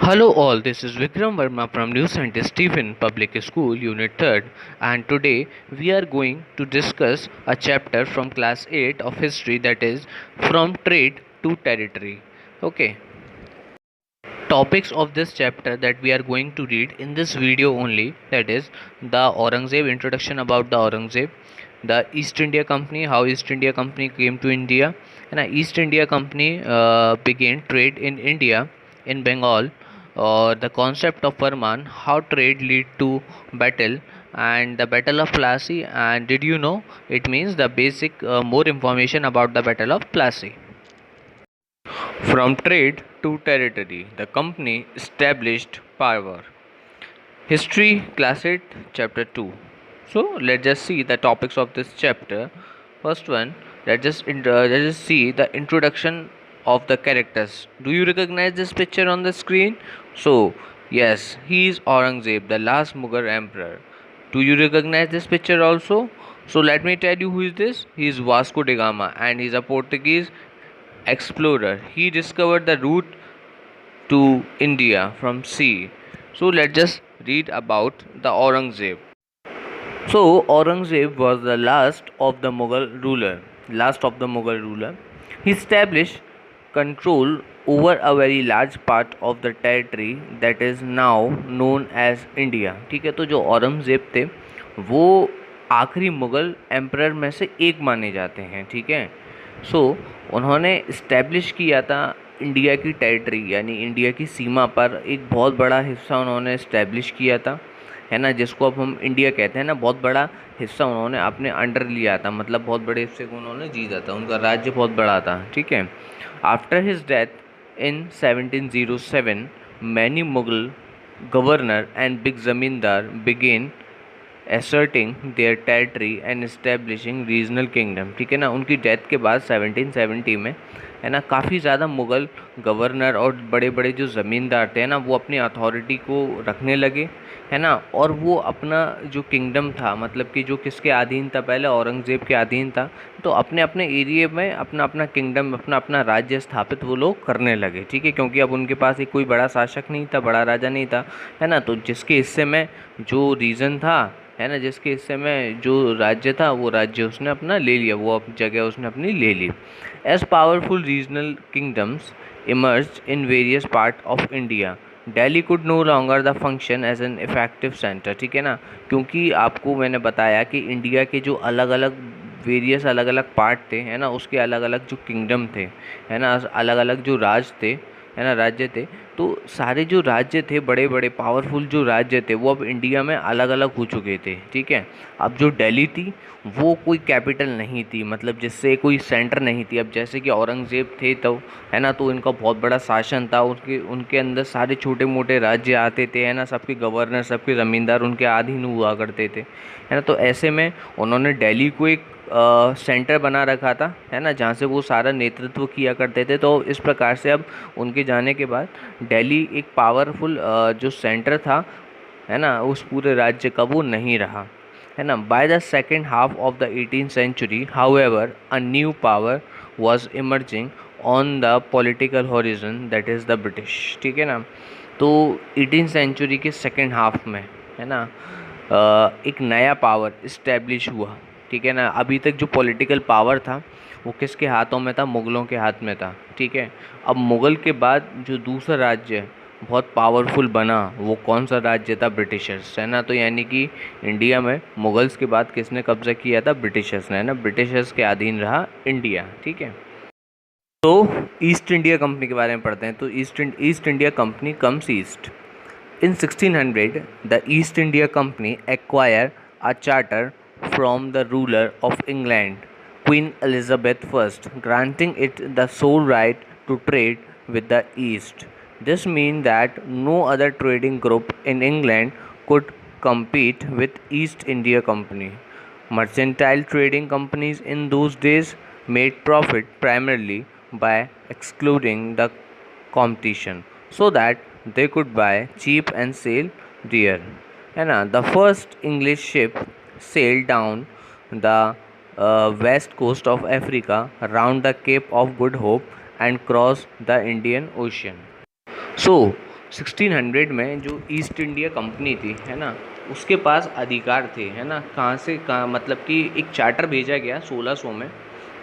Hello all, this is Vikram Verma from New Scientist Stephen Public School Unit 3rd, and today we are going to discuss a chapter from class 8 of history, that is from trade to territory. Okay. Topics of this chapter that we are going to read in this video only, that is the Aurangzeb, introduction about the Aurangzeb, the East India Company, how East India Company came to India, and East India Company began trade in India, in Bengal, or the concept of Farman, how trade lead to battle, and the Battle of Plassey. And did you know it means the basic more information about the Battle of Plassey. From trade to territory, the company established power. History, Class 8, Chapter 2. So, let's just see the topics of this chapter. First one, let's just see the introduction of the characters. Do you recognize this picture on the screen? So, yes, he is Aurangzeb, the last Mughal emperor. Do you recognize this picture also? So, let me tell you who is this. He is Vasco da Gama, and he is a Portuguese explorer. He discovered the route to India from sea. So let's just read about the Aurangzeb. So Aurangzeb was the last of the Mughal ruler. Last of the Mughal ruler. He established control over a very large part of the territory that is now known as India. ठीक है, तो जो औरंगजेब थे वो आखिरी Mughal emperor में से एक माने जाते हैं. ठीक है, सो उन्होंने इस्टेब्लिश किया था इंडिया की टेरिटरी, यानी इंडिया की सीमा पर एक बहुत बड़ा हिस्सा उन्होंने इस्टेब्लिश किया था, है ना, जिसको अब हम इंडिया कहते हैं ना. बहुत बड़ा हिस्सा उन्होंने अपने अंडर लिया था, मतलब बहुत बड़े हिस्से को उन्होंने जीता था, उनका राज्य बहुत बड़ा था. ठीक है, after his death in 1707 many Mughal governor and big ज़मींदार begin asserting their territory and establishing regional kingdom. ठीक है ना, उनकी डेथ के बाद 1770 में, है ना, काफ़ी ज़्यादा मुग़ल गवर्नर और बड़े बड़े जो ज़मींदार थे ना, वो अपनी अथॉरिटी को रखने लगे, है ना, और वो अपना जो किंगडम था, मतलब कि जो किसके अधीन था, पहले औरंगज़ेब के अधीन था, तो अपने अपने एरिया में अपना अपना किंगडम, अपना अपना राज्य स्थापित वो लोग करने लगे. ठीक है, क्योंकि अब उनके पास एक कोई बड़ा शासक नहीं था, बड़ा राजा नहीं था, है ना, तो जिसके हिस्से में जो रीजन था, है ना, जिसके हिस्से में जो राज्य था वो राज्य उसने अपना ले लिया, वो जगह उसने अपनी ले ली. As powerful regional kingdoms emerge in various part of India, Delhi could no longer the function as an effective centre. ठीक है ना, क्योंकि आपको मैंने बताया कि इंडिया के जो अलग अलग वेरियस अलग अलग पार्ट थे, है ना, उसके अलग अलग जो किंगडम थे, है ना, अलग अलग जो राज थे, है ना, राज्य थे, तो सारे जो राज्य थे, बड़े बड़े पावरफुल जो राज्य थे, वो अब इंडिया में अलग अलग हो चुके थे. ठीक है, अब जो दिल्ली थी वो कोई कैपिटल नहीं थी, मतलब जिससे कोई सेंटर नहीं थी. अब जैसे कि औरंगज़ेब थे, तो है ना, तो इनका बहुत बड़ा शासन था, उनके उनके अंदर सारे छोटे मोटे राज्य आते थे, है ना, सबके गवर्नर, सबके ज़मींदार उनके अधीन हुआ करते थे, है ना. तो ऐसे में उन्होंने दिल्ली को एक सेंटर बना रखा था, है ना, जहाँ से वो सारा नेतृत्व किया करते थे. तो इस प्रकार से अब उनके जाने के बाद दिल्ली एक पावरफुल जो सेंटर था, है ना, उस पूरे राज्य का वो नहीं रहा, है ना. By the second half of the 18th century however a new power was emerging on the political horizon, that is the British. ठीक है ना, तो 18th सेंचुरी के सेकेंड हाफ में, है ना, एक नया पावर इस्टेब्लिश हुआ. ठीक है ना, अभी तक जो पॉलिटिकल पावर था वो किसके हाथों में था, मुग़लों के हाथ में था. ठीक है, अब मुग़ल के बाद जो दूसरा राज्य बहुत पावरफुल बना, वो कौन सा राज्य था, ब्रिटिशर्स, है ना. तो यानी कि इंडिया में मुग़ल्स के बाद किसने कब्ज़ा किया था, ब्रिटिशर्स ने, है ना, ब्रिटिशर्स के अधीन रहा इंडिया. ठीक है, तो ईस्ट इंडिया कंपनी के बारे में पढ़ते हैं. तो east India company comes east. In 1600, the East India Company acquired a charter from the ruler of England, Queen Elizabeth I, granting it the sole right to trade with the East. This means that no other trading group in England could compete with East India Company. Mercantile trading companies in those days made profit primarily by excluding the competition so that they could buy cheap and sell dear. है ना, the first English ship sailed down the west coast of Africa round the Cape of Good Hope and crossed the Indian Ocean. So 1600 में जो east India company थी, है ना, उसके पास अधिकार थे, है ना, कहाँ मतलब कि एक चार्टर भेजा गया 1600 में,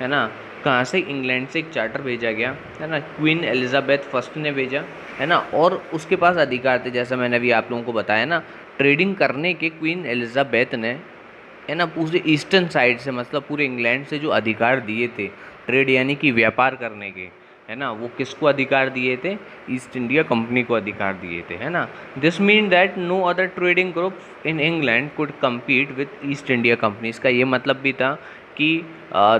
है ना, कहाँ से, इंग्लैंड से एक चार्टर भेजा गया, है ना, क्वीन एलिजाबेथ फर्स्ट ने भेजा, है ना, और उसके पास अधिकार थे, जैसा मैंने अभी आप लोगों को बताया ना, ट्रेडिंग करने के क्वीन एलिजाबेथ ने, है ना, पूरे ईस्टर्न साइड से, मतलब पूरे इंग्लैंड से जो अधिकार दिए थे ट्रेड यानी कि व्यापार करने के, है ना, वो किसको अधिकार दिए थे, ईस्ट इंडिया कंपनी को अधिकार दिए थे, है ना। This mean that no other trading group in England could compete with East India company. इसका ये मतलब भी था कि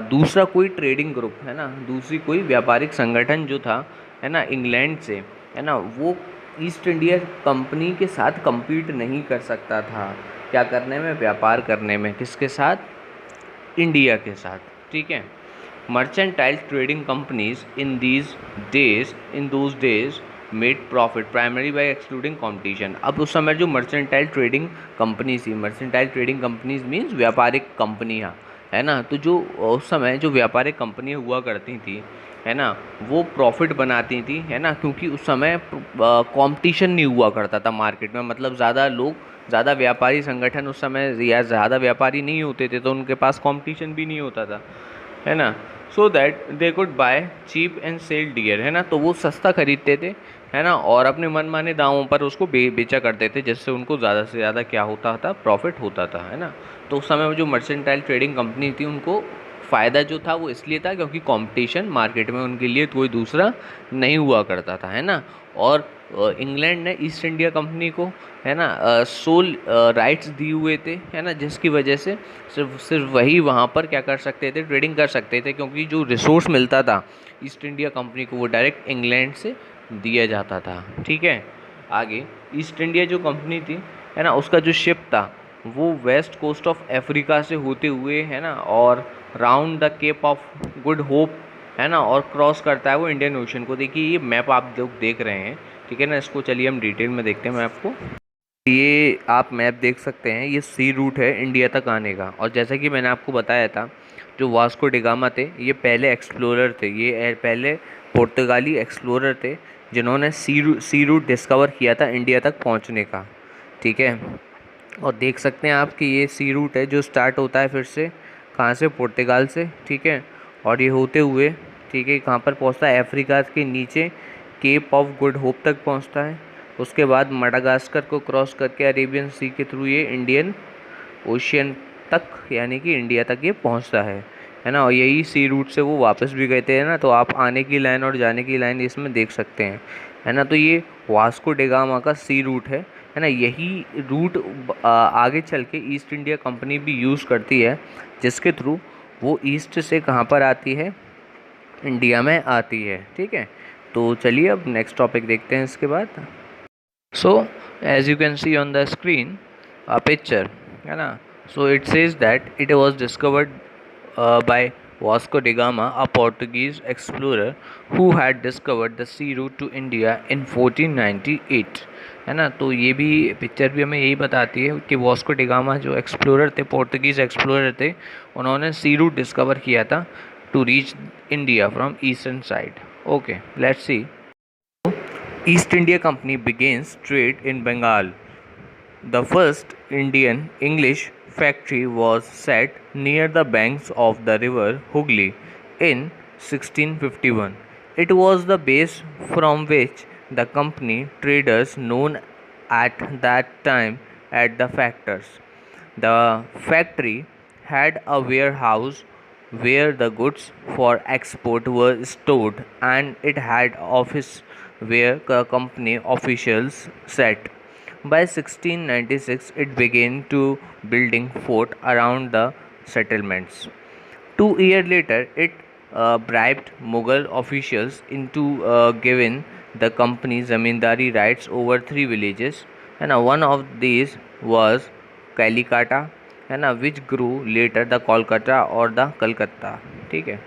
दूसरा कोई ट्रेडिंग ग्रुप, है ना, दूसरी कोई व्यापारिक संगठन जो था, है ना, इंग्लैंड से, है ना, वो ईस्ट इंडिया कंपनी के साथ कम्पीट नहीं कर सकता था, क्या करने में, व्यापार करने में, किसके साथ, इंडिया के साथ, ठीक है। Mercantile trading companies in those days made profit primary by excluding competition. अब उस समय जो मर्चेंटाइल ट्रेडिंग कंपनीज थी, मर्चेंटाइल ट्रेडिंग कंपनीज मीन्स व्यापारिक कंपनियाँ, है ना, तो जो उस समय जो व्यापारिक कंपनियाँ हुआ करती थी, है ना, वो प्रॉफिट बनाती थी, है ना, क्योंकि उस समय कंपटीशन नहीं हुआ करता था मार्केट में, मतलब ज़्यादा व्यापारी संगठन उस समय या ज़्यादा व्यापारी नहीं होते थे, तो उनके पास कंपटीशन भी नहीं होता था, है ना, so that they could buy cheap and sell dear, है ना, तो वो सस्ता खरीदते थे, है ना, और अपने मनमाने दामों पर उसको बेचा करते थे, जिससे उनको ज़्यादा से ज़्यादा क्या होता था, प्रॉफिट होता था, है ना। तो उस समय जो मर्चेंटाइल ट्रेडिंग कंपनी थी, उनको फ़ायदा जो था वो इसलिए था क्योंकि कंपटीशन मार्केट में उनके लिए कोई दूसरा नहीं हुआ करता था, है ना। और इंग्लैंड ने ईस्ट इंडिया कंपनी को, है ना, सोल राइट्स दिए हुए थे, है ना, जिसकी वजह से सिर्फ वही वहाँ पर क्या कर सकते थे, ट्रेडिंग कर सकते थे, क्योंकि जो रिसोर्स मिलता था ईस्ट इंडिया कंपनी को वो डायरेक्ट इंग्लैंड से दिया जाता था, ठीक है। आगे ईस्ट इंडिया जो कंपनी थी, है ना, उसका जो शिप था वो वेस्ट कोस्ट ऑफ अफ्रीका से होते हुए, है ना, और round the Cape of Good Hope, है ना, और क्रॉस करता है वो इंडियन ओशन को। देखिए ये मैप आप लोग देख रहे हैं, ठीक है ना, इसको चलिए हम डिटेल में देखते हैं मैप को। ये आप मैप देख सकते हैं, ये सी रूट है इंडिया तक आने का, और जैसा कि मैंने आपको बताया था, जो वास्को डिगामा थे ये पहले एक्सप्लोरर थे, ये पहले पुर्तगाली एक्सप्लोरर थे जिन्होंने सी रूट डिस्कवर किया था इंडिया तक पहुंचने का, ठीक है। और देख सकते हैं आप कि ये सी रूट है जो स्टार्ट होता है फिर से कहाँ से, पुर्तगाल से, ठीक है, और ये होते हुए, ठीक है, कहाँ पर पहुँचता है, अफ्रीका के नीचे केप ऑफ गुड होप तक पहुँचता है। उसके बाद मडागास्कर को क्रॉस करके अरेबियन सी के थ्रू ये इंडियन ओशियन तक यानी कि इंडिया तक ये पहुँचता है ना। और यही सी रूट से वो वापस भी गए थे, है ना, तो आप आने की लाइन और जाने की लाइन इसमें देख सकते हैं, है ना। तो ये वास्को डिगामा का सी रूट है ना। यही रूट आगे चल के ईस्ट इंडिया कंपनी भी यूज़ करती है, जिसके थ्रू वो ईस्ट से कहाँ पर आती है, इंडिया में आती है, ठीक है। तो चलिए अब नेक्स्ट टॉपिक देखते हैं इसके बाद। So as you can see on the screen a picture, है ना, so it says that it was discovered by Vasco da Gama, a Portuguese explorer who had discovered the sea route to India in 1498, है ना। तो ये भी picture भी हमें यही बताती है कि वास्को डी गामा जो एक्सप्लोरर थे, पोर्टुगीज़ एक्सप्लोरर थे, उन्होंने सी रूट डिस्कवर किया था to reach India from eastern side. Okay, let's see. East India company begins trade in Bengal. The first Indian English factory was set near the banks of the river Hooghly in 1651. It was the base from which the company traders known at that time as the factors. The factory had a warehouse where the goods for export were stored, and it had office where the company officials sat. By 1696, it began to building fort around the settlements. 2 years later, it bribed Mughal officials into giving the company zamindari rights over 3 villages, and one of these was Kalikata, and which grew later the Kolkata or the Calcutta. ठीक है।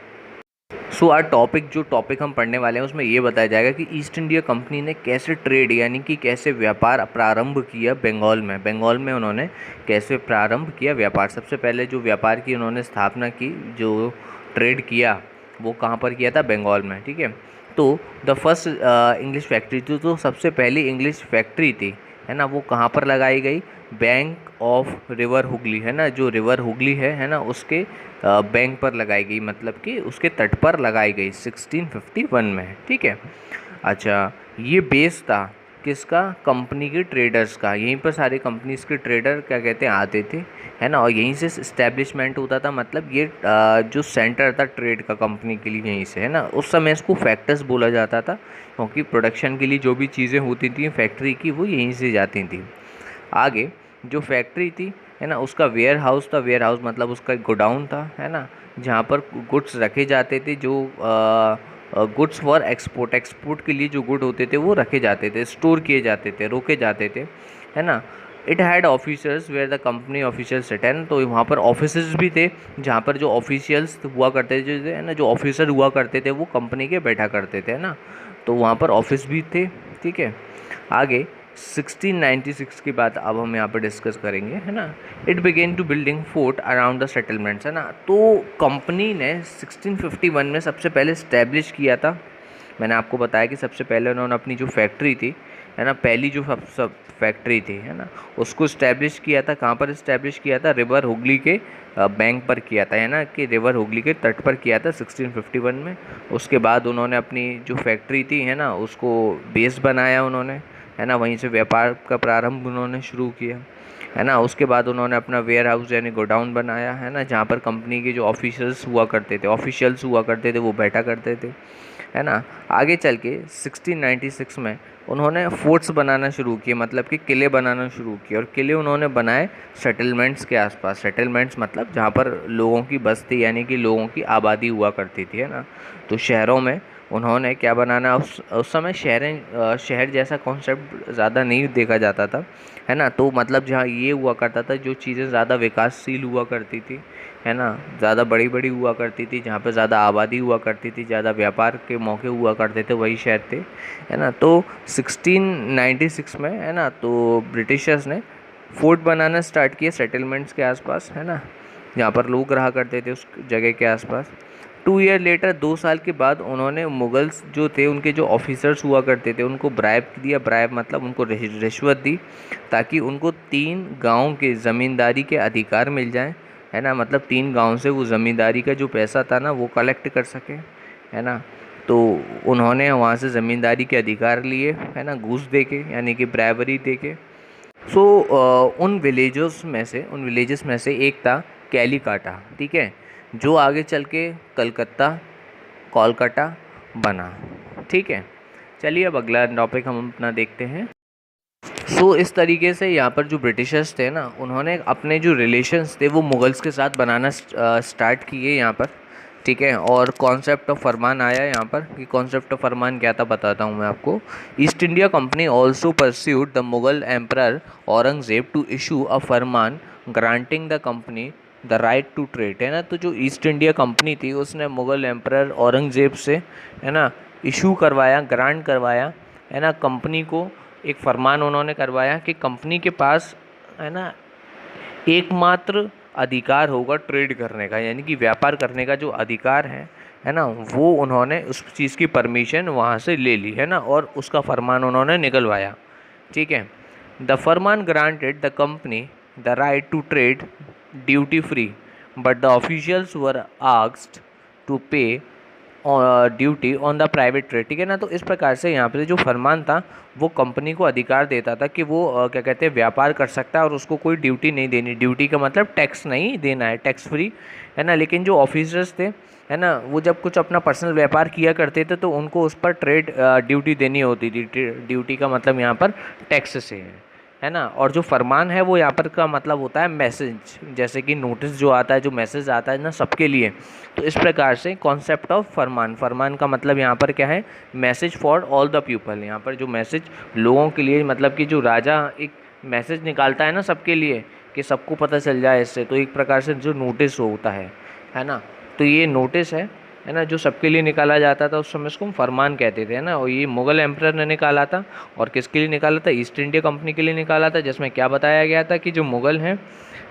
सो our topic, जो topic हम पढ़ने वाले हैं उसमें ये बताया जाएगा कि ईस्ट इंडिया कंपनी ने कैसे ट्रेड यानी कि कैसे व्यापार प्रारंभ किया बंगाल में उन्होंने कैसे प्रारंभ किया व्यापार। सबसे पहले जो व्यापार की उन्होंने स्थापना की, जो ट्रेड किया, वो कहाँ पर किया था, बंगाल में, ठीक है। तो द फर्स्ट इंग्लिश फैक्ट्री थी, तो सबसे पहली इंग्लिश फैक्ट्री थी, है ना, वो कहाँ पर लगाई गई? बैंक ऑफ रिवर हुगली, है ना, जो रिवर हुगली है ना, उसके बैंक पर लगाई गई, मतलब कि उसके तट पर लगाई गई 1651 में। ठीक है। अच्छा, ये बेस था किसका? कंपनी के ट्रेडर्स का। यहीं पर सारे कंपनीज के ट्रेडर क्या कहते हैं आते थे, है ना, और यहीं से इस्टेब्लिशमेंट होता था। मतलब ये जो सेंटर था ट्रेड का कंपनी के लिए यहीं से, है ना। उस समय इसको फैक्टर्स बोला जाता था, क्योंकि प्रोडक्शन के लिए जो भी चीज़ें होती थी फैक्ट्री की वो यहीं से जाती थी। आगे जो फैक्ट्री थी, है ना, उसका वेयर हाउस था। वेयर हाउस मतलब उसका एक गोडाउन था, है ना, जहाँ पर गुड्स रखे जाते थे, जो गुड्स फॉर एक्सपोर्ट, एक्सपोर्ट के लिए जो गुड होते थे वो रखे जाते थे, स्टोर किए जाते थे, रोके जाते थे, है ना। It had officers where the company official set, है ना, तो वहाँ पर ऑफिसर्स भी थे, जहाँ पर जो ऑफिशियल्स हुआ करते थे, जो है ना, जो ऑफिसर हुआ करते थे वो कंपनी के बैठा करते थे, है ना, तो वहाँ पर ऑफिस भी थे। ठीक है। आगे 1696 की बात अब हम यहाँ पर डिस्कस करेंगे, है ना। It began to building fort around the settlements, है ना, तो कंपनी ने 1651 में सबसे पहले इस्टेब्लिश किया था। मैंने आपको बताया कि सबसे पहले उन्होंने अपनी जो फैक्ट्री थी, है ना, पहली जो सब फैक्ट्री थी, है ना, उसको इस्टेब्लिश किया था। कहाँ पर इस्टेब्लिश किया था? रिवर हुगली के बैंक पर किया था, है ना, कि रिवर हुगली के तट पर किया था 1651 में। उसके बाद उन्होंने अपनी जो फैक्ट्री थी, है ना, उसको बेस बनाया उन्होंने, है ना, वहीं से व्यापार का प्रारंभ उन्होंने शुरू किया, है ना। उसके बाद उन्होंने अपना वेयर हाउस यानी गोडाउन बनाया, है ना, जहाँ पर कंपनी के जो ऑफिसर्स हुआ करते थे वो बैठा करते थे, है ना। आगे चल के 1696 में उन्होंने फोर्ट्स बनाना शुरू किए, मतलब कि किले बनाना शुरू किए, और किले उन्होंने बनाए सेटलमेंट्स के आसपास। सेटलमेंट्स मतलब जहाँ पर लोगों की बस्ती यानी कि लोगों की आबादी हुआ करती थी, है ना, तो शहरों में उन्होंने क्या बनाना, उस समय शहर जैसा कॉन्सेप्ट ज़्यादा नहीं देखा जाता था, है ना, तो मतलब जहाँ ये हुआ करता था, जो चीज़ें ज़्यादा विकासशील हुआ करती थी, है ना, ज़्यादा बड़ी बड़ी हुआ करती थी, जहाँ पे ज़्यादा आबादी हुआ करती थी, ज़्यादा व्यापार के मौके हुआ करते थे, वही शहर थे, है ना। तो 1696 में, है ना, तो ब्रिटिशर्स ने फोर्ट बनाना स्टार्ट किए सेटलमेंट्स के आसपास, है ना, जहाँ पर लोग रहा करते थे उस जगह के आसपास। 2 ईयर लेटर, 2 साल के बाद उन्होंने मुगल्स जो थे उनके जो ऑफिसर्स हुआ करते थे उनको ब्राइब दिया। ब्राइब मतलब उनको रिश्वत दी, ताकि उनको 3 गांव के ज़मींदारी के अधिकार मिल जाएं, है ना, मतलब 3 गांव से वो ज़मींदारी का जो पैसा था ना वो कलेक्ट कर सके, है ना। तो उन्होंने वहाँ से ज़मींदारी के अधिकार लिए, है ना, घूस दे के यानी कि ब्राइवरी दे के। सो उन विलेजेस में से एक था कैलीकाटा, ठीक है, जो आगे चल के कलकत्ता कोलकाता बना। ठीक है। चलिए अब अगला टॉपिक हम अपना देखते हैं। इस तरीके से यहाँ पर जो ब्रिटिशर्स थे ना, उन्होंने अपने जो रिलेशंस थे वो मुगल्स के साथ बनाना स्टार्ट किए यहाँ पर। ठीक है। और कॉन्सेप्ट ऑफ फरमान आया यहाँ पर, कि कॉन्सेप्ट ऑफ फरमान क्या था बताता हूँ मैं आपको। East India company also persuaded the Mughal emperor Aurangzeb to issue a farman granting the company the right to trade, है ना। तो जो ईस्ट इंडिया कंपनी थी उसने मुगल एम्परर औरंगजेब से, है ना, इशू करवाया, ग्रांट करवाया, है ना, कंपनी को एक फरमान उन्होंने करवाया कि कंपनी के पास, है ना, एकमात्र अधिकार होगा ट्रेड करने का, यानी कि व्यापार करने का जो अधिकार है ना, वो उन्होंने उस चीज़ की परमिशन वहाँ से ले ली, है ना, और उसका फरमान उन्होंने निकलवाया। ठीक है। The farman granted the company the right to trade duty free, but the officials were asked to pay duty on the private trade. ठीक है ना। तो इस प्रकार से यहाँ पे जो फरमान था वो कंपनी को अधिकार देता था कि वो क्या कहते हैं व्यापार कर सकता है और उसको कोई ड्यूटी नहीं देनी। ड्यूटी का मतलब टैक्स नहीं देना है, टैक्स फ्री, है ना। लेकिन जो ऑफिसर्स थे, है ना, वो जब कुछ अपना पर्सनल व्यापार किया करते थे तो उनको उस पर ट्रेड ड्यूटी देनी होती थी। ड्यूटी का मतलब यहाँ पर टैक्स से है ना। और जो फरमान है वो यहाँ पर का मतलब होता है मैसेज, जैसे कि नोटिस जो आता है, जो मैसेज आता है ना सबके लिए। तो इस प्रकार से कॉन्सेप्ट ऑफ फरमान, फरमान का मतलब यहाँ पर क्या है, message for all the people. यहाँ पर जो मैसेज लोगों के लिए, मतलब कि जो राजा एक मैसेज निकालता है ना सबके लिए कि सबको पता चल जाए इससे, तो एक प्रकार से जो नोटिस होता है ना, तो ये नोटिस है ना, जो सबके लिए निकाला जाता था उस समय उसको हम फरमान कहते थे, है ना। और ये मुग़ल एम्परर ने निकाला था। और किसके लिए निकाला था? ईस्ट इंडिया कंपनी के लिए निकाला था, जिसमें क्या बताया गया था कि जो मुग़ल हैं,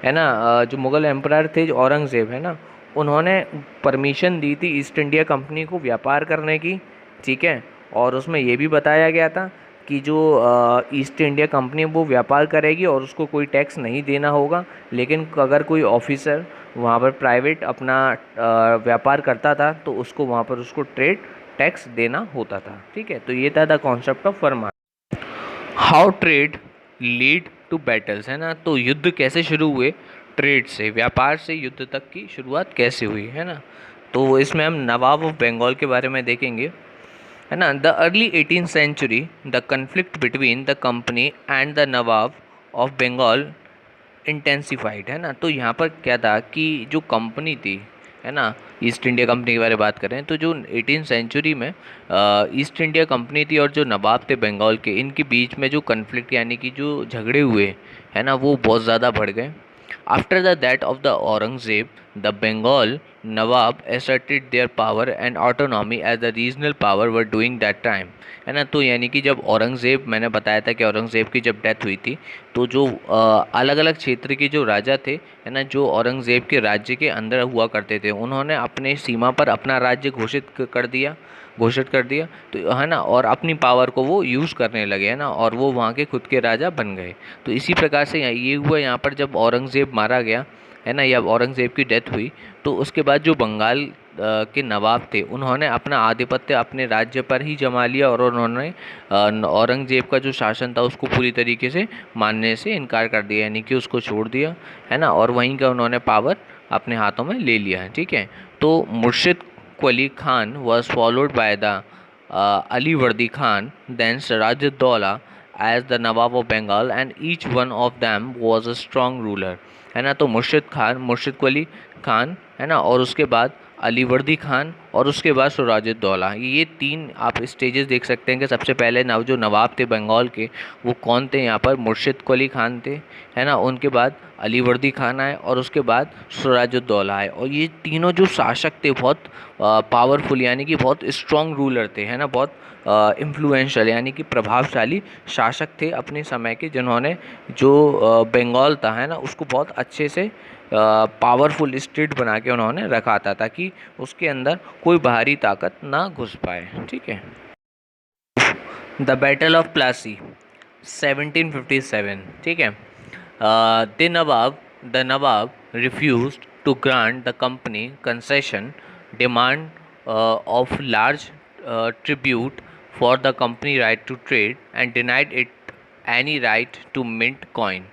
है ना, जो मुग़ल एम्परर थे, जो औरंगज़ेब है ना, उन्होंने परमिशन दी थी ईस्ट इंडिया कंपनी को व्यापार करने की, ठीक है। और उसमें ये भी बताया गया था कि जो ईस्ट इंडिया कंपनी वो व्यापार करेगी और उसको कोई टैक्स नहीं देना होगा, लेकिन अगर कोई ऑफिसर वहाँ पर प्राइवेट अपना व्यापार करता था तो उसको वहाँ पर उसको ट्रेड टैक्स देना होता था। ठीक है, तो ये था the concept of farman. How trade lead to battles, है ना, तो युद्ध कैसे शुरू हुए, ट्रेड से, व्यापार से युद्ध तक की शुरुआत कैसे हुई, है ना। तो इसमें हम नवाब ऑफ बंगाल के बारे में देखेंगे, है ना। The early 18th century the conflict between the company and the nawab of Bengal intensified, है ना। तो यहाँ पर क्या था कि जो कंपनी थी, है ना, ईस्ट इंडिया कंपनी के बारे में बात करें तो जो 18th सेंचुरी में ईस्ट इंडिया कंपनी थी और जो नवाब थे बंगाल के, इनके बीच में जो कन्फ्लिक्ट यानी कि जो झगड़े हुए, है ना, वो बहुत ज़्यादा बढ़ गए। After the death of the Aurangzeb, the Bengal Nawab asserted their power and autonomy as the regional power were doing that time, है ना। तो यानी कि जब औरंगज़ेब, मैंने बताया था कि औरंगज़ेब की जब डेथ हुई थी तो जो अलग अलग क्षेत्र के जो राजा थे, है ना, जो औरंगज़ेब के राज्य के अंदर हुआ करते थे, उन्होंने अपने सीमा पर अपना राज्य घोषित कर दिया, तो है ना, और अपनी पावर को वो यूज़ करने लगे, है ना, और वो वहाँ के खुद के राजा बन गए। तो इसी प्रकार से ये हुआ यहाँ पर जब औरंगज़ेब मारा गया, है ना, या औरंगज़ेब की डेथ हुई, तो उसके बाद जो बंगाल के नवाब थे उन्होंने अपना आधिपत्य अपने राज्य पर ही जमा लिया और उन्होंने औरंगज़ेब का जो शासन था उसको पूरी तरीके से मानने से इनकार कर दिया, यानी कि उसको छोड़ दिया, है ना, और वहीं का उन्होंने पावर अपने हाथों में ले लिया है। ठीक है, तो मुर्शिद Qali Khan was followed by the Ali Wardi Khan, then Sirajuddaula as the Nawab of Bengal, and each one of them was a strong ruler, है ना। तो मुर्शिद कुली खान, है ना, और उसके बाद अली वर्दी खान और उसके बाद सिराजुद्दौला, ये तीन आप स्टेजेस देख सकते हैं कि सबसे पहले जो नवाब थे बंगाल के वो कौन थे, यहाँ पर मुर्शिद कुली खान थे, है ना, उनके बाद अली वर्दी खान आए और उसके बाद सिराजुद्दौला आए, और ये तीनों जो शासक थे बहुत पावरफुल यानी कि बहुत स्ट्रॉन्ग रूलर थे, है ना, बहुत इन्फ्लुएंशियल यानी कि प्रभावशाली शासक थे अपने समय के, जिन्होंने जो बंगाल था, है ना, उसको बहुत अच्छे से पावरफुल स्टेट बना के उन्होंने रखा था ताकि उसके अंदर कोई बाहरी ताकत ना घुस पाए। ठीक है। द बैटल ऑफ प्लासी 1757, ठीक है। The nawab refused to grant the company concession demand of large tribute for the company right to trade and denied it any right to mint coin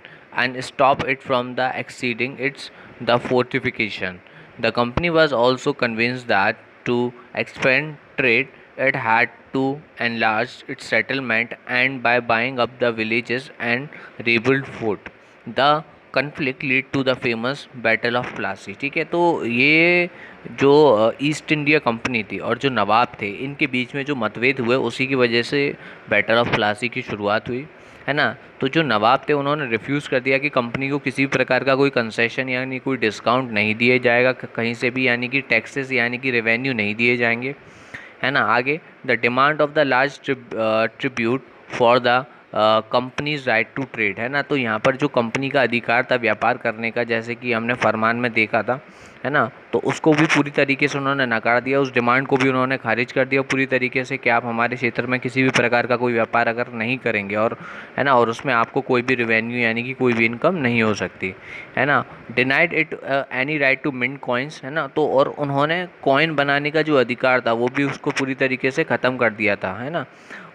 and stop it from the exceeding its the fortification. The company was also convinced that to expand trade it had to enlarge its settlement and by buying up the villages and rebuild fort. The conflict lead to the famous battle of Plassey. ठीक है, तो ये जो east India company थी और जो नवाब थे इनके बीच में जो मतभेद हुए उसी की वजह से बैटल ऑफ प्लासी की शुरुआत हुई, है ना। तो जो नवाब थे उन्होंने रिफ्यूज़ कर दिया कि कंपनी को किसी भी प्रकार का कोई कंसेशन यानी कोई डिस्काउंट नहीं दिया जाएगा कहीं से भी, यानी कि टैक्सेस यानी कि रेवेन्यू नहीं दिए जाएंगे, है ना। आगे the demand of the large tribute for the company's right to trade, है ना। तो यहाँ पर जो कंपनी का अधिकार था व्यापार करने का, जैसे कि हमने फरमान में देखा था, है ना, तो उसको भी पूरी तरीके से उन्होंने नकार दिया, उस डिमांड को भी उन्होंने खारिज कर दिया पूरी तरीके से कि आप हमारे क्षेत्र में किसी भी प्रकार का कोई व्यापार अगर नहीं करेंगे और, है ना, और उसमें आपको कोई भी रेवेन्यू यानी कि कोई भी इनकम नहीं हो सकती, है ना। Denied it any right to mint coins, है ना, तो और उन्होंने कॉइन बनाने का जो अधिकार था वो भी उसको पूरी तरीके से ख़त्म कर दिया था, है ना।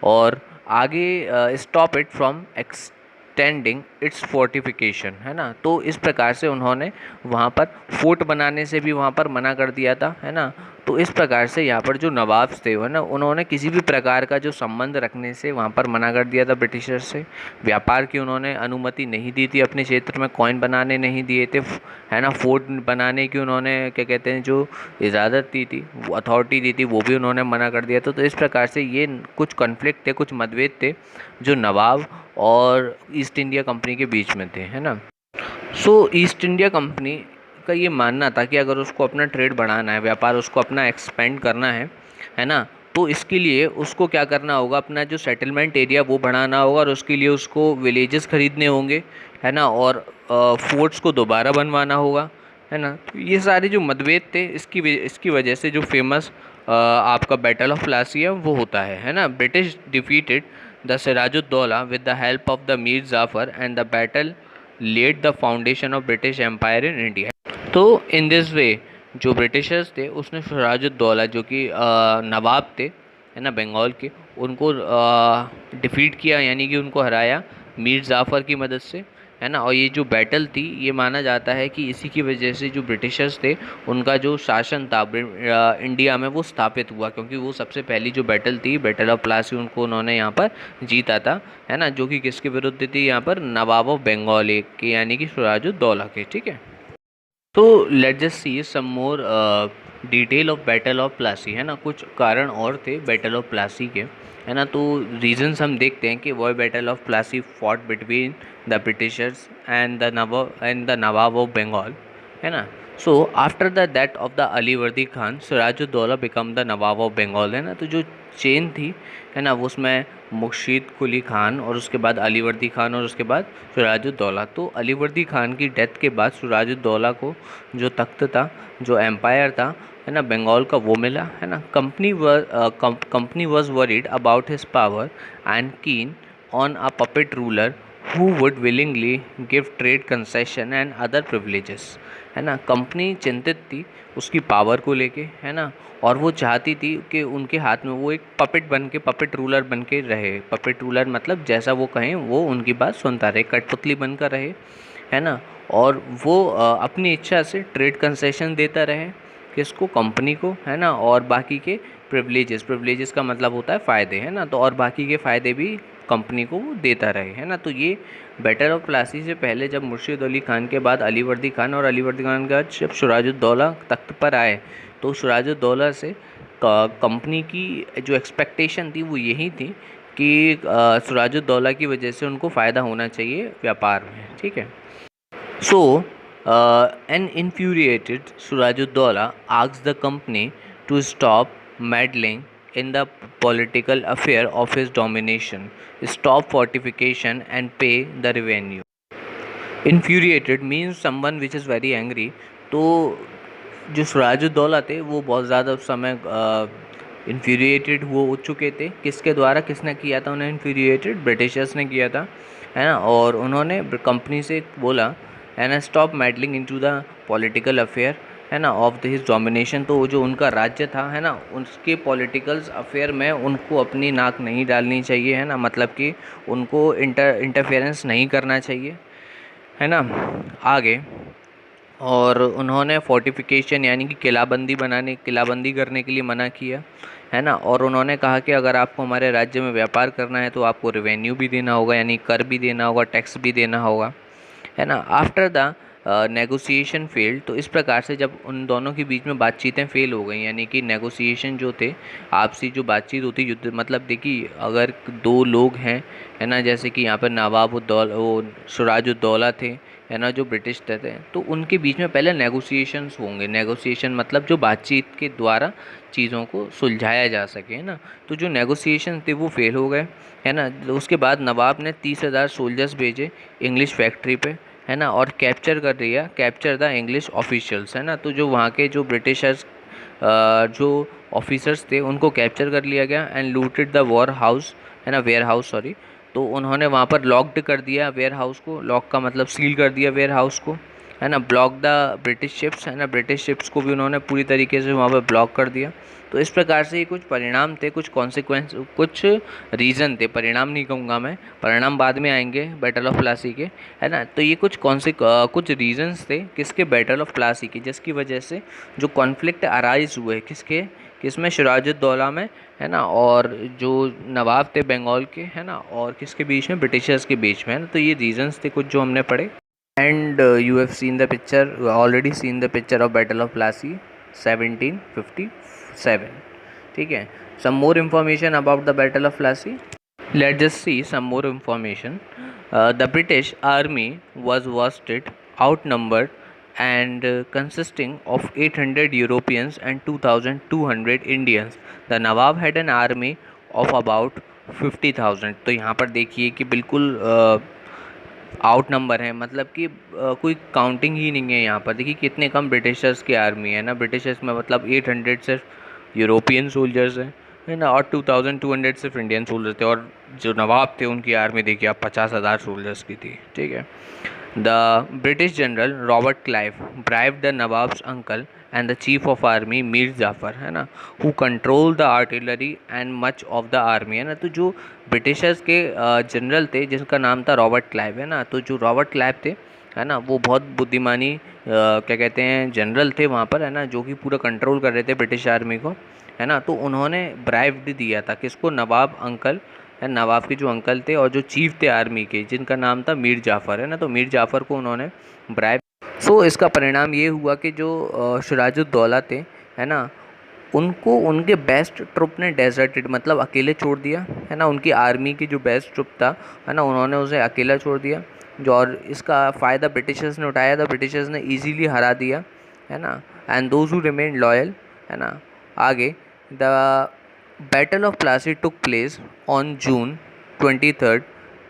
और आगे stop it from extending its fortification, है ना। तो इस प्रकार से उन्होंने वहाँ पर फोर्ट बनाने से भी वहाँ पर मना कर दिया था, है ना। तो इस प्रकार से यहाँ पर जो नवाब थे, है ना, उन्होंने किसी भी प्रकार का जो संबंध रखने से वहाँ पर मना कर दिया था ब्रिटिशर्स से। व्यापार की उन्होंने अनुमति नहीं दी थी, अपने क्षेत्र में कॉइन बनाने नहीं दिए थे, है ना। फोर्ट बनाने की उन्होंने क्या कहते हैं जो इजाज़त दी थी, वो अथॉरिटी दी थी, वो भी उन्होंने मना कर दिया था। तो इस प्रकार से ये कुछ कॉन्फ्लिक्ट थे, कुछ मतभेद थे जो नवाब और ईस्ट इंडिया कंपनी के बीच में थे, है ना। सो ईस्ट इंडिया कंपनी का ये मानना था कि अगर उसको अपना ट्रेड बढ़ाना है, व्यापार उसको अपना एक्सपेंड करना है ना, तो इसके लिए उसको क्या करना होगा, अपना जो सेटलमेंट एरिया वो बढ़ाना होगा और उसके लिए उसको विलेजेस खरीदने होंगे, है ना, और फोर्ट्स को दोबारा बनवाना होगा, है ना। तो ये सारे जो मतभेद थे इसकी वजह से जो फेमस आपका बैटल ऑफ प्लासी है वो होता है ना। British defeated the Sirajuddaula with the help of the Mir Jafar and the battle led the foundation of British empire in India. तो इन दिस वे जो ब्रिटिशर्स थे उसने सिराजुद्दौला जो कि नवाब थे है ना बंगाल के, उनको डिफीट किया यानी कि उनको हराया मीर जाफ़र की मदद से, है ना। और ये जो बैटल थी ये माना जाता है कि इसी की वजह से जो ब्रिटिशर्स थे उनका जो शासन था इंडिया में वो स्थापित हुआ, क्योंकि वो सबसे पहली जो बैटल थी बैटल ऑफ प्लासी उनको उन्होंने यहाँ पर जीता था, है ना, जो कि किसके विरुद्ध थी यहाँ पर, नवाब ऑफ बंगाल के यानी कि सिराजुद्दौला के। ठीक है, तो let just see some more detail of battle of Plassey, है ना। कुछ कारण और थे बैटल ऑफ प्लासी के, है ना। तो रीजंस हम देखते हैं कि why battle of Plassey fought between the Britishers and the nawab of Bengal, है ना। So after the death of the Alivardi Khan Sirajuddaulah become the nawab of Bengal, है ना। तो जो चेन थी, है ना, वो उसमें मुर्शीद कुली खान और उसके बाद अलीवर्दी खान और उसके बाद सिराजुद्दौला। तो अलीवर्दी खान की डेथ के बाद सिराजुद्दौला को जो तख्त था, जो एम्पायर था, है ना, बंगाल का, वो मिला, है ना। Company was worried about his power and keen on a puppet ruler who would willingly give trade concession and other privileges, है ना। कंपनी चिंतित थी उसकी पावर को लेके, है ना, और वो चाहती थी कि उनके हाथ में वो एक पपेट रूलर बन के रहे। पपेट रूलर मतलब जैसा वो कहें वो उनकी बात सुनता रहे, कठपुतली बनकर रहे, है ना। और वो अपनी इच्छा से ट्रेड कंसेशन देता रहे, किसको, कंपनी को, है ना। और बाकी के प्रिविलेजेस का मतलब होता है फ़ायदे, है ना। तो और बाकी के फ़ायदे भी कंपनी को वो देता रहे, है ना। तो ये बैटल ऑफ प्लासी से पहले जब मुर्शीद अली खान के बाद अलीवर्दी खान और अलीवर्दी खान के बाद जब सिराजुद्दौला तख्त पर आए, तो सिराजुद्दौला से कंपनी की जो एक्सपेक्टेशन थी वो यही थी कि सिराजुद्दौला की वजह से उनको फ़ायदा होना चाहिए व्यापार में। ठीक है, सो an infuriated Surajuddaulah asked the company to stop meddling in the political affair of his domination, stop fortification and pay the revenue. Infuriated means someone which is very angry. तो जो सिराजुद्दौला थे वो बहुत ज़्यादा उस समय इन्फ्यूरिएटेड हो चुके थे। किसके द्वारा, किसने किया था उन्हें इन्फ्यूरिएटेड, ब्रिटिशर्स ने किया था, है ना। और उन्होंने कंपनी से बोला, है ना, stop meddling into the political affair, है ना, ऑफ हिज डोमिनेशन। तो जो उनका राज्य था, है ना, उसके पॉलिटिकल्स अफेयर में उनको अपनी नाक नहीं डालनी चाहिए, है ना, मतलब कि उनको इंटरफेरेंस नहीं करना चाहिए, है ना। आगे, और उन्होंने फोर्टिफिकेशन यानी कि किलाबंदी करने के लिए मना किया, है ना। और उन्होंने कहा कि अगर आपको हमारे राज्य में व्यापार करना है तो आपको रेवेन्यू भी देना होगा, यानी कर भी देना होगा, टैक्स भी देना होगा, है ना। आफ्टर द नेगोशिएशन फेल्ड, तो इस प्रकार से जब उन दोनों के बीच में बातचीतें फेल हो गई, यानी कि नेगोशिएशन जो थे, आपसी जो बातचीत होती, युद्ध मतलब देखिए अगर दो लोग हैं, है ना, जैसे कि यहाँ पर वो सिराजुद्दौला थे, है ना, जो ब्रिटिश थे, तो उनके बीच में पहले नेगोशिएशंस होंगे। नेगोशिएशन मतलब जो बातचीत के द्वारा चीज़ों को सुलझाया जा सके, है ना। तो जो नेगोशिएशन थे वो फेल हो गए, है ना। उसके बाद नवाब ने 30,000 सोल्जर्स भेजे इंग्लिश फैक्ट्री पे, है ना, और कैप्चर द इंग्लिश ऑफिशियल्स, है ना। तो जो वहाँ के जो ब्रिटिशर्स जो ऑफिसर्स थे उनको कैप्चर कर लिया गया and looted the warehouse sorry. तो उन्होंने वहाँ पर लॉक्ड कर दिया वेयर हाउस को, लॉक का मतलब सील कर दिया वेयर हाउस को, है ना। ब्लॉक द ब्रिटिश शिप्स, है ना, ब्रिटिश शिप्स को भी उन्होंने पूरी तरीके से वहाँ पर ब्लॉक कर दिया। तो इस प्रकार से ये कुछ परिणाम थे, कुछ कॉन्सिक्वेंस, कुछ रीज़न थे, परिणाम नहीं कहूँगा मैं, परिणाम बाद में आएंगे बैटल ऑफ प्लासी के, है ना। तो ये कुछ रीजंस थे किसके, बैटल ऑफ प्लासी के, जिसकी वजह से जो कॉन्फ्लिक्ट अराइज हुए किसमें, सिराजुद्दौला में, है ना, और जो नवाब थे बंगाल के, है ना, और किसके बीच में, ब्रिटिशर्स के बीच में, है ना। तो ये रीजंस थे कुछ जो हमने पढ़े। And you have seen the picture, already seen the picture of battle of Plassey 1757। ठीक है, some more information about the battle of Plassey, let just see some more information. The British army was worsted, outnumbered and consisting of 800 Europeans and 2,200 Indians. The Nawab had an army of about 50,000। तो यहाँ पर देखिए कि बिल्कुल out number है, मतलब कि कोई काउंटिंग ही नहीं है यहाँ पर। देखिए कितने कम ब्रिटिशर्स की आर्मी है ना, ब्रिटिशर्स में मतलब 800 से यूरोपियन सोल्जर्स हैं, है ना, और 2200 सिर्फ इंडियन सोल्जर्स थे, और जो नवाब थे उनकी आर्मी देखिए आप 50,000 सोल्जर्स की थी, ठीक है। The British general Robert Clive bribe the nawab's uncle and the chief of army Mir Jafar, है ना, who control the artillery and much of the army, है ना। तो जो ब्रिटिशर्स के जनरल थे जिनका नाम था रॉबर्ट क्लाइव, है ना, तो जो रॉबर्ट क्लाइव थे, है ना, वो बहुत बुद्धिमानी क्या कहते हैं जनरल थे वहाँ पर, है ना, जो कि पूरा कंट्रोल कर रहे थे ब्रिटिश आर्मी को, है ना। तो उन्होंने ब्राइव दिया था किसको, नवाब अंकल, है, नवाब के जो अंकल थे और जो चीफ थे आर्मी के जिनका नाम था मीर जाफ़र, है ना, तो मीर जाफ़र को उन्होंने ब्राइब। सो इसका परिणाम ये हुआ कि जो सिराजुद्दौला थे, है ना, उनको उनके बेस्ट ट्रुप ने डेजर्टेड, मतलब अकेले छोड़ दिया, है ना। उनकी आर्मी की जो बेस्ट ट्रुप था, है ना, उन्होंने उसे अकेला छोड़ दिया, जो, और इसका फ़ायदा ब्रिटिशर्स ने उठाया था, ब्रिटिशर्स ने ईजीली हरा दिया, है ना। And those who remain loyal, है ना। आगे the battle of Plassey took place on June 23,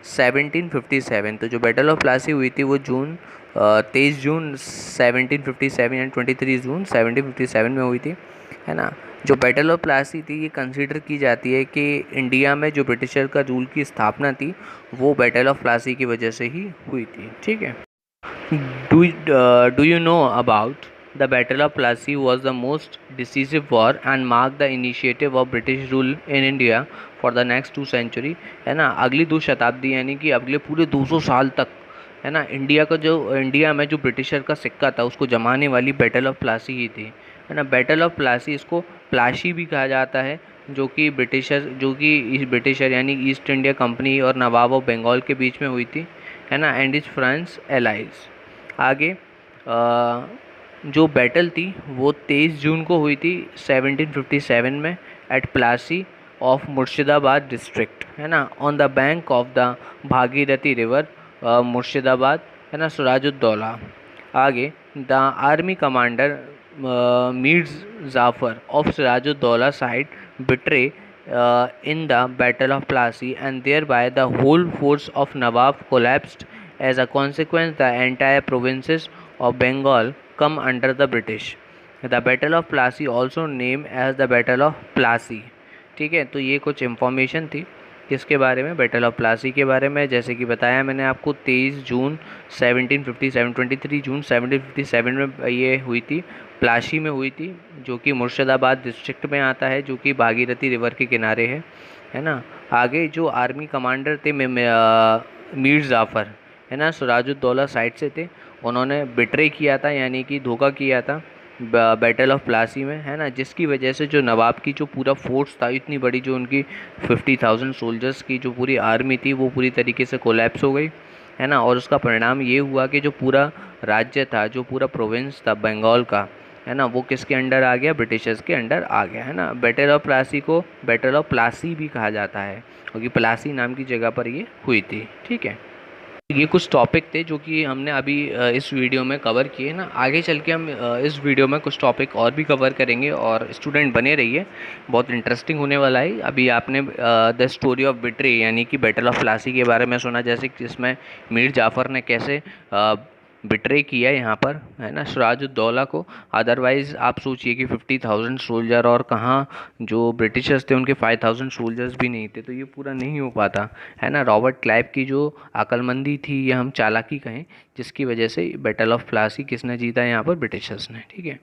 1757। तो जो बैटल ऑफ प्लासी हुई थी वो 23 जून 1757 एंड 23 जून 1757 में हुई थी, है ना। जो बैटल ऑफ प्लासी थी ये कंसीडर की जाती है कि इंडिया में जो ब्रिटिशर का रूल की स्थापना थी वो बैटल ऑफ प्लासी की वजह से ही हुई थी, ठीक है। Do you know about the Battle of Plassey was the most decisive war and marked the initiative of British rule in India for the next 2 century, है ना। अगली 2 शताब्दी यानी कि अगले पूरे 200 साल तक, है ना, इंडिया में जो ब्रिटिशर का सिक्का था उसको जमाने वाली बैटल ऑफ प्लासी ही थी, है ना। बैटल ऑफ प्लासी, इसको प्लाशी भी कहा जाता है, जो कि ब्रिटिशर यानी ईस्ट इंडिया कंपनी और नवाब ऑफ बंगाल के बीच में हुई थी, है ना, एंड इज फ्रांस एलाइज। आगे जो बैटल थी वो 23 जून को हुई थी 1757 में at Plassey of Murshidabad district, है ना, on the bank of the Bhagirathi river, Murshidabad, है ना, सिराजुद्दौला। आगे the army commander Mir Jafar of Sirajuddaula side betray in the Battle of Plassey, and thereby the whole force of Nawab collapsed. As a consequence, the entire provinces of Bengal come under the British. The Battle of Plassey also named as the Battle of Plassey, ठीक है। तो ये कुछ information थी किसके बारे में, battle of Plassey के बारे में। जैसे कि बताया मैंने आपको 23 जून 1757, 23 जून 1757 में ये हुई थी, प्लासी में हुई थी, जो कि मुर्शिदाबाद डिस्ट्रिक्ट में आता है, जो कि भागीरथी रिवर के किनारे है ना। आगे जो आर्मी कमांडर थे मीर जाफ़र, है ना, सिराजुद्दौला साइड से थे, उन्होंने बिट्रे किया था यानी कि धोखा किया था बैटल ऑफ प्लासी में, है ना, जिसकी वजह से जो नवाब की जो पूरा फोर्स था, इतनी बड़ी जो उनकी 50,000 सोल्जर्स की जो पूरी आर्मी थी वो पूरी तरीके से कोलैप्स हो गई, है ना। और उसका परिणाम ये हुआ कि जो पूरा राज्य था, जो पूरा प्रोविंस था बंगाल का, है ना, वो किसके अंडर आ गया, ब्रिटिशर्स के अंडर आ गया, है ना। बैटल ऑफ प्लासी को बैटल ऑफ प्लासी भी कहा जाता है क्योंकि प्लासी नाम की जगह पर ये हुई थी, ठीक है। ये कुछ टॉपिक थे जो कि हमने अभी इस वीडियो में कवर किए ना। आगे चल के हम इस वीडियो में कुछ टॉपिक और भी कवर करेंगे, और स्टूडेंट बने रहिए, बहुत इंटरेस्टिंग होने वाला है। अभी आपने द स्टोरी ऑफ बिट्रे यानी कि बैटल ऑफ प्लासी के बारे में सुना, जैसे कि इसमें मीर जाफ़र ने कैसे बिट्रे किया यहाँ पर, है ना, सिराजुद्दौला को। अदरवाइज़ आप सोचिए कि 50,000 सोल्जर, और कहाँ जो ब्रिटिशर्स थे उनके 5,000 सोल्जर्स भी नहीं थे, तो ये पूरा नहीं हो पाता, है ना। रॉबर्ट क्लाइव की जो अक्लमंदी थी या हम चालाकी कहें, जिसकी वजह से बैटल ऑफ प्लासी किसने जीता यहाँ पर, ब्रिटिशर्स ने, ठीक है।